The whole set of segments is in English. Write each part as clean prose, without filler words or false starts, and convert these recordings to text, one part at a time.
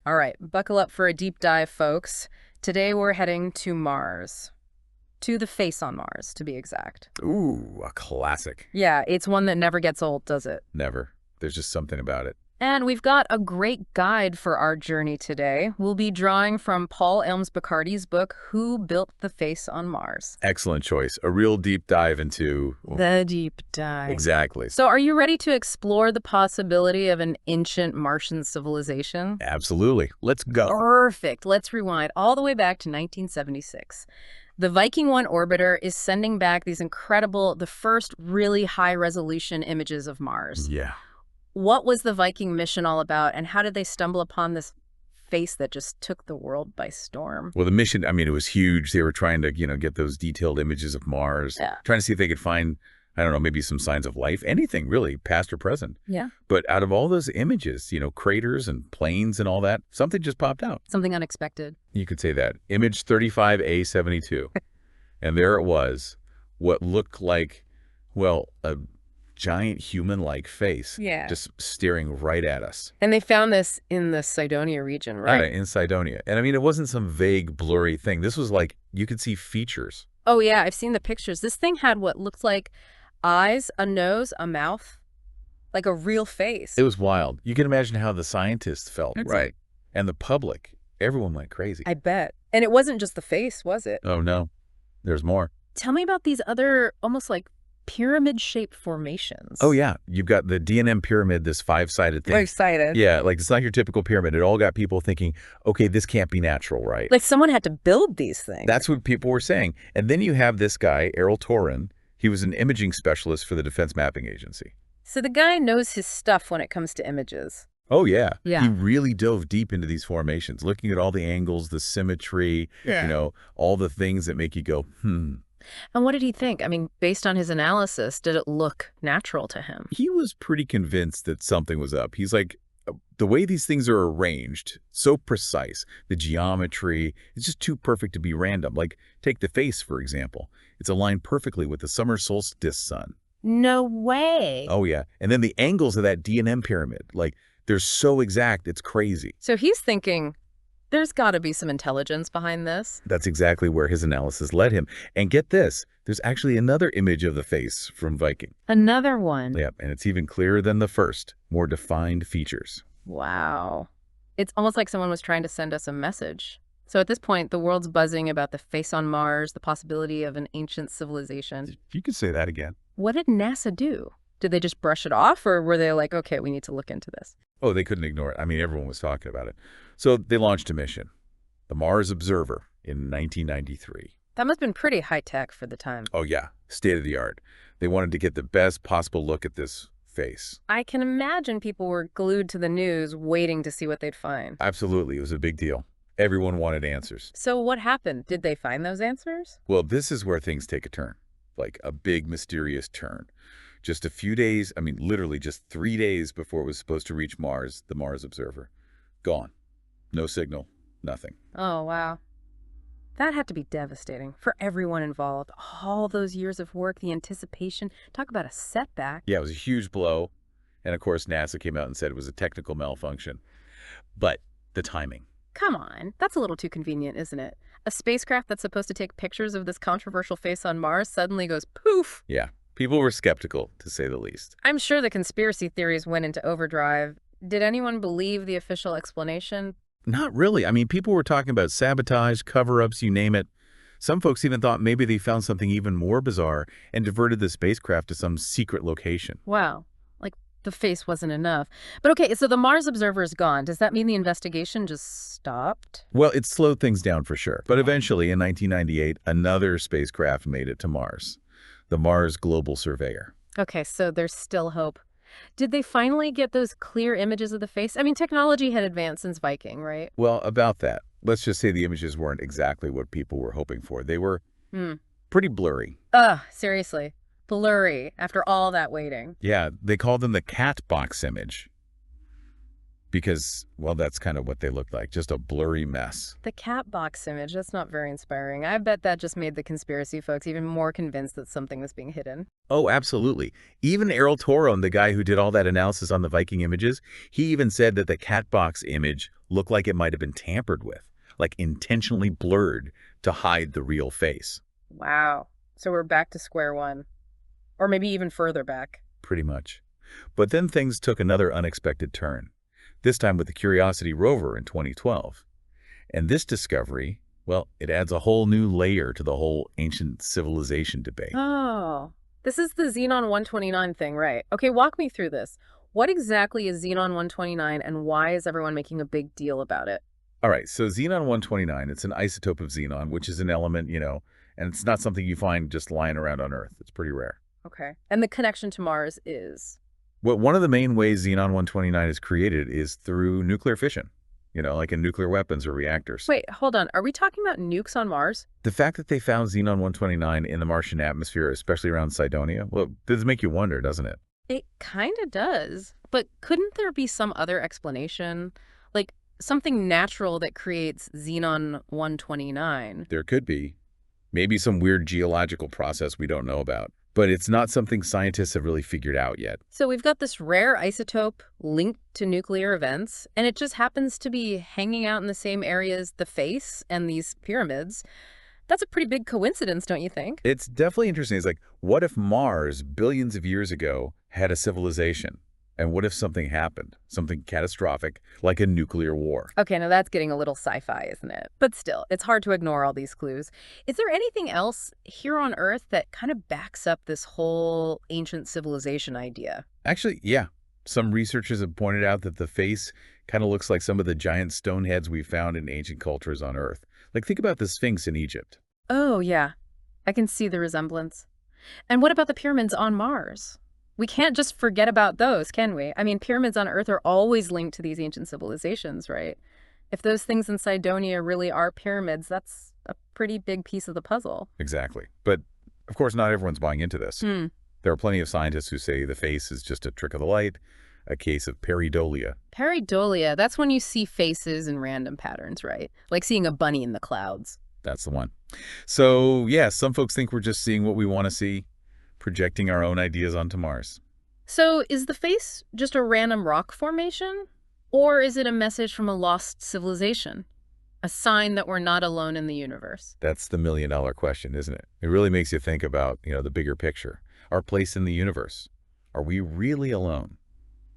All right, buckle up for a deep dive, folks. Today we're heading to Mars. To the face on Mars, to be exact. Ooh, a classic. Yeah, it's one that never gets old, does it? Never. There's just something about it. And we've got a great guide for our journey today. We'll be drawing from Paul Elms Bacardi's book, Who Built the Face on Mars? Excellent choice. A real deep dive into... The deep dive. Exactly. So are you ready to explore the possibility of an ancient Martian civilization? Absolutely. Let's go. Perfect. Let's rewind all the way back to 1976. The Viking 1 orbiter is sending back these incredible, the first really high-resolution images of Mars. Yeah. What was the Viking mission all about, and how did they stumble upon this face that just took the world by storm? Well, the mission, I mean, it was huge. They were trying to, get those detailed images of Mars, trying to see if they could find, I don't know, maybe some signs of life, anything really, past or present. Yeah. But out of all those images, craters and plains and all that, something just popped out. Something unexpected. You could say that. Image 35A72. And there it was, what looked like, well, a giant human-like face, just staring right at us. And they found this in the Cydonia region, right? In Cydonia. And I mean, it wasn't some vague, blurry thing. This was like, you could see features. Oh, yeah, I've seen the pictures. This thing had what looked like eyes, a nose, a mouth, like a real face. It was wild. You can imagine how the scientists felt. Right. And the public, everyone went crazy. I bet. And it wasn't just the face, was it? Oh, no. There's more. Tell me about these other almost like pyramid-shaped formations. Oh, yeah. You've got the D&M pyramid, this five-sided thing. Five-sided. Yeah, like it's not your typical pyramid. It all got people thinking, okay, this can't be natural, right? Like someone had to build these things. That's what people were saying. And then you have this guy, Errol Torin. He was an imaging specialist for the Defense Mapping Agency. So the guy knows his stuff when it comes to images. Oh, yeah. Yeah. He really dove deep into these formations, looking at all the angles, the symmetry, all the things that make you go, And what did he think? I mean, based on his analysis, did it look natural to him? He was pretty convinced that something was up. He's like, the way these things are arranged, so precise, the geometry, it's just too perfect to be random. Like, take the face, for example. It's aligned perfectly with the summer solstice sun. No way. Oh, yeah. And then the angles of that D&M pyramid, like, they're so exact, it's crazy. So he's thinking, there's got to be some intelligence behind this. That's exactly where his analysis led him. And get this, there's actually another image of the face from Viking. Another one. Yep, and it's even clearer than the first, more defined features. Wow. It's almost like someone was trying to send us a message. So at this point, the world's buzzing about the face on Mars, the possibility of an ancient civilization. You could say that again. What did NASA do? Did they just brush it off, or were they like, okay, we need to look into this? Oh, they couldn't ignore it. I mean, everyone was talking about it. So they launched a mission, the Mars Observer, in 1993. That must have been pretty high-tech for the time. Oh, yeah. State of the art. They wanted to get the best possible look at this face. I can imagine people were glued to the news waiting to see what they'd find. Absolutely. It was a big deal. Everyone wanted answers. So what happened? Did they find those answers? Well, this is where things take a turn, like a big, mysterious turn. Just a few days, I mean, literally just 3 days before it was supposed to reach Mars, the Mars Observer. Gone. No signal. Nothing. Oh, wow. That had to be devastating for everyone involved. All those years of work, the anticipation. Talk about a setback. Yeah, it was a huge blow. And of course, NASA came out and said it was a technical malfunction. But the timing. Come on. That's a little too convenient, isn't it? A spacecraft that's supposed to take pictures of this controversial face on Mars suddenly goes poof. Yeah. People were skeptical, to say the least. I'm sure the conspiracy theories went into overdrive. Did anyone believe the official explanation? Not really. I mean, people were talking about sabotage, cover-ups, you name it. Some folks even thought maybe they found something even more bizarre and diverted the spacecraft to some secret location. Wow. Like, the face wasn't enough. But okay, so the Mars Observer is gone. Does that mean the investigation just stopped? Well, it slowed things down for sure. But eventually, in 1998, another spacecraft made it to Mars. The Mars Global Surveyor. Okay, so there's still hope. Did they finally get those clear images of the face? I mean, technology had advanced since Viking, right? Well, about that. Let's just say the images weren't exactly what people were hoping for. They were pretty blurry. Ugh, seriously. Blurry after all that waiting. Yeah, they called them the cat box image. because, well, that's kind of what they looked like, just a blurry mess. The cat box image, that's not very inspiring. I bet that just made the conspiracy folks even more convinced that something was being hidden. Oh, absolutely. Even Errol Toron, the guy who did all that analysis on the Viking images, he even said that the cat box image looked like it might have been tampered with, like intentionally blurred to hide the real face. Wow. So we're back to square one. Or maybe even further back. Pretty much. But then things took another unexpected turn, this time with the Curiosity rover in 2012. And this discovery, well, it adds a whole new layer to the whole ancient civilization debate. Oh, this is the Xenon 129 thing, right? Okay, walk me through this. What exactly is Xenon 129 and why is everyone making a big deal about it? All right, so xenon 129, it's an isotope of xenon, which is an element, and it's not something you find just lying around on Earth. It's pretty rare. Okay. And the connection to Mars is? Well, one of the main ways xenon 129 is created is through nuclear fission, like in nuclear weapons or reactors. Wait, hold on. Are we talking about nukes on Mars? The fact that they found xenon 129 in the Martian atmosphere, especially around Cydonia, well, it does make you wonder, doesn't it? It kind of does. But couldn't there be some other explanation? Like something natural that creates Xenon 129? There could be. Maybe some weird geological process we don't know about. But it's not something scientists have really figured out yet. So we've got this rare isotope linked to nuclear events, and it just happens to be hanging out in the same area as the face and these pyramids. That's a pretty big coincidence, don't you think? It's definitely interesting. It's like, what if Mars, billions of years ago, had a civilization? And what if something happened? Something catastrophic, like a nuclear war? Okay, now that's getting a little sci-fi, isn't it? But still, it's hard to ignore all these clues. Is there anything else here on Earth that kind of backs up this whole ancient civilization idea? Actually, yeah. Some researchers have pointed out that the face kind of looks like some of the giant stone heads we found in ancient cultures on Earth. Like, think about the Sphinx in Egypt. Oh, yeah. I can see the resemblance. And what about the pyramids on Mars? We can't just forget about those, can we? I mean, pyramids on Earth are always linked to these ancient civilizations, right? If those things in Cydonia really are pyramids, that's a pretty big piece of the puzzle. Exactly. But, of course, not everyone's buying into this. Hmm. There are plenty of scientists who say the face is just a trick of the light, a case of pareidolia. Pareidolia, that's when you see faces in random patterns, right? Like seeing a bunny in the clouds. That's the one. So, yeah, some folks think we're just seeing what we want to see, projecting our own ideas onto Mars. So is the face just a random rock formation? Or is it a message from a lost civilization? A sign that we're not alone in the universe? That's the million-dollar question, isn't it? It really makes you think about, the bigger picture, our place in the universe. Are we really alone?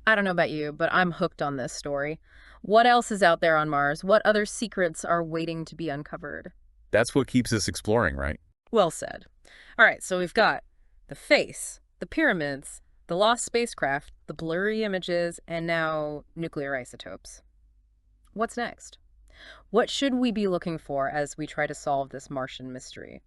I don't know about you, but I'm hooked on this story. What else is out there on Mars? What other secrets are waiting to be uncovered? That's what keeps us exploring, right? Well said. All right, so we've got the face, the pyramids, the lost spacecraft, the blurry images, and now nuclear isotopes. What's next? What should we be looking for as we try to solve this Martian mystery?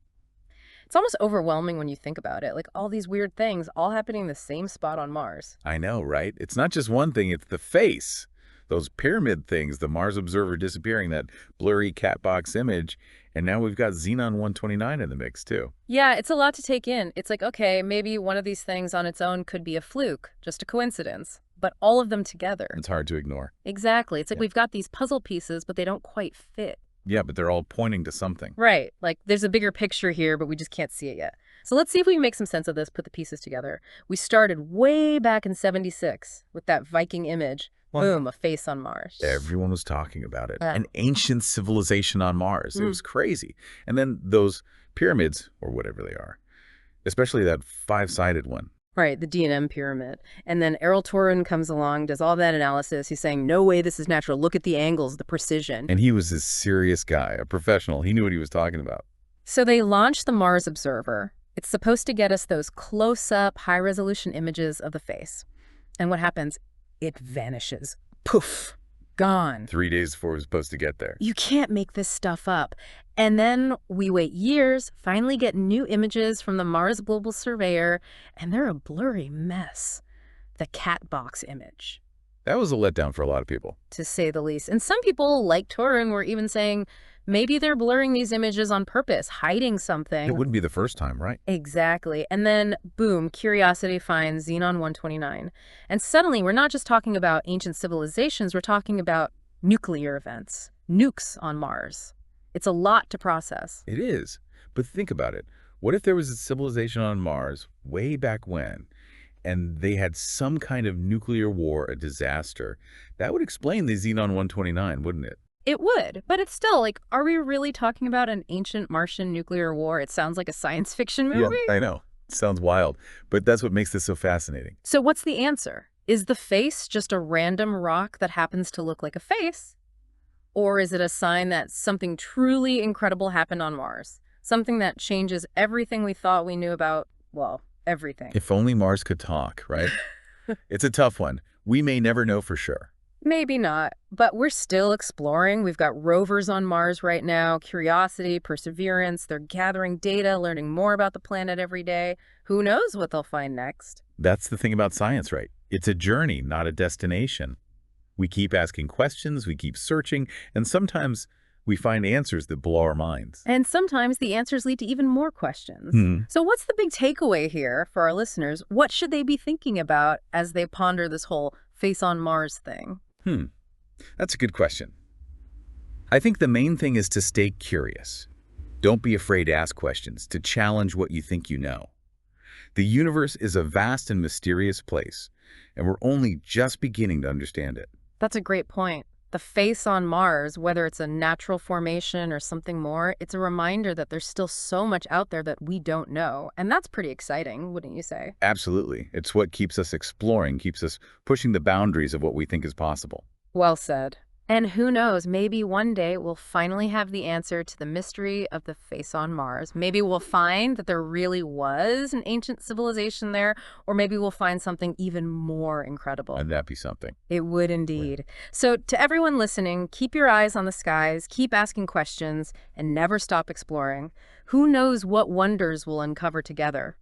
It's almost overwhelming when you think about it, like all these weird things all happening in the same spot on Mars. I know, right? It's not just one thing, it's the face. Those pyramid things, the Mars observer disappearing, that blurry cat box image, and now we've got Xenon 129 in the mix, too. Yeah, it's a lot to take in. It's like, okay, maybe one of these things on its own could be a fluke, just a coincidence, but all of them together. It's hard to ignore. Exactly. It's like Yeah. we've got these puzzle pieces, but they don't quite fit. Yeah, but they're all pointing to something. Right. Like there's a bigger picture here, but we just can't see it yet. So let's see if we can make some sense of this, put the pieces together. We started way back in 76 with that Viking image. Boom, a face on Mars. Everyone was talking about it. Yeah. An ancient civilization on Mars. It was crazy. And then those pyramids, or whatever they are, especially that five-sided one. Right, the D&M pyramid. And then Errol Torin comes along, does all that analysis. He's saying, no way this is natural. Look at the angles, the precision. And he was a serious guy, a professional. He knew what he was talking about. So they launched the Mars Observer. It's supposed to get us those close-up, high-resolution images of the face. And what happens? It vanishes. Poof. Gone. 3 days before it was supposed to get there. You can't make this stuff up. And then we wait years, finally get new images from the Mars Global Surveyor, and they're a blurry mess. The cat box image, That was a letdown for a lot of people. to say the least. And some people, like Torin, were even saying Maybe they're blurring these images on purpose, hiding It something. wouldn't be the first time, right? Exactly. And then, boom, Curiosity finds Xenon 129. And suddenly, we're not just talking about ancient civilizations, we're talking about nuclear events, nukes on Mars. It's a lot to process. It is. But think about it. What if there was a civilization on Mars way back when, and they had some kind of nuclear war, a disaster? That would explain the Xenon 129, wouldn't it? It would, but it's still like, are we really talking about an ancient Martian nuclear war? It sounds like a science fiction Yeah, movie. I know. Sounds wild, but that's what makes this so fascinating. So what's the answer? Is the face just a random rock that happens to look like a face? Or is it a sign that something truly incredible happened on Mars? Something that changes everything we thought we knew about, well, everything. If only Mars could talk, right? It's a tough one. We may never know for sure. Maybe not, but we're still exploring. We've got rovers on Mars right now, Curiosity, Perseverance. They're gathering data, learning more about the planet every day. Who knows what they'll find next? That's the thing about science, right? It's a journey, not a destination. We keep asking questions, we keep searching, and sometimes we find answers that blow our minds. And sometimes the answers lead to even more questions. Hmm. So what's the big takeaway here for our listeners? What should they be thinking about as they ponder this whole face on Mars thing? That's a good question. I think the main thing is to stay curious. Don't be afraid to ask questions, to challenge what you think you know. The universe is a vast and mysterious place, and we're only just beginning to understand it. That's a great point. The face on Mars, whether it's a natural formation or something more, it's a reminder that there's still so much out there that we don't know. And that's pretty exciting, wouldn't you say? Absolutely. It's what keeps us exploring, keeps us pushing the boundaries of what we think is possible. Well said. And who knows, maybe one day we'll finally have the answer to the mystery of the face on Mars. Maybe we'll find that there really was an ancient civilization there, or maybe we'll find something even more incredible. And that'd be something. It would indeed. So to everyone listening, keep your eyes on the skies, keep asking questions, and never stop exploring. Who knows what wonders we'll uncover together?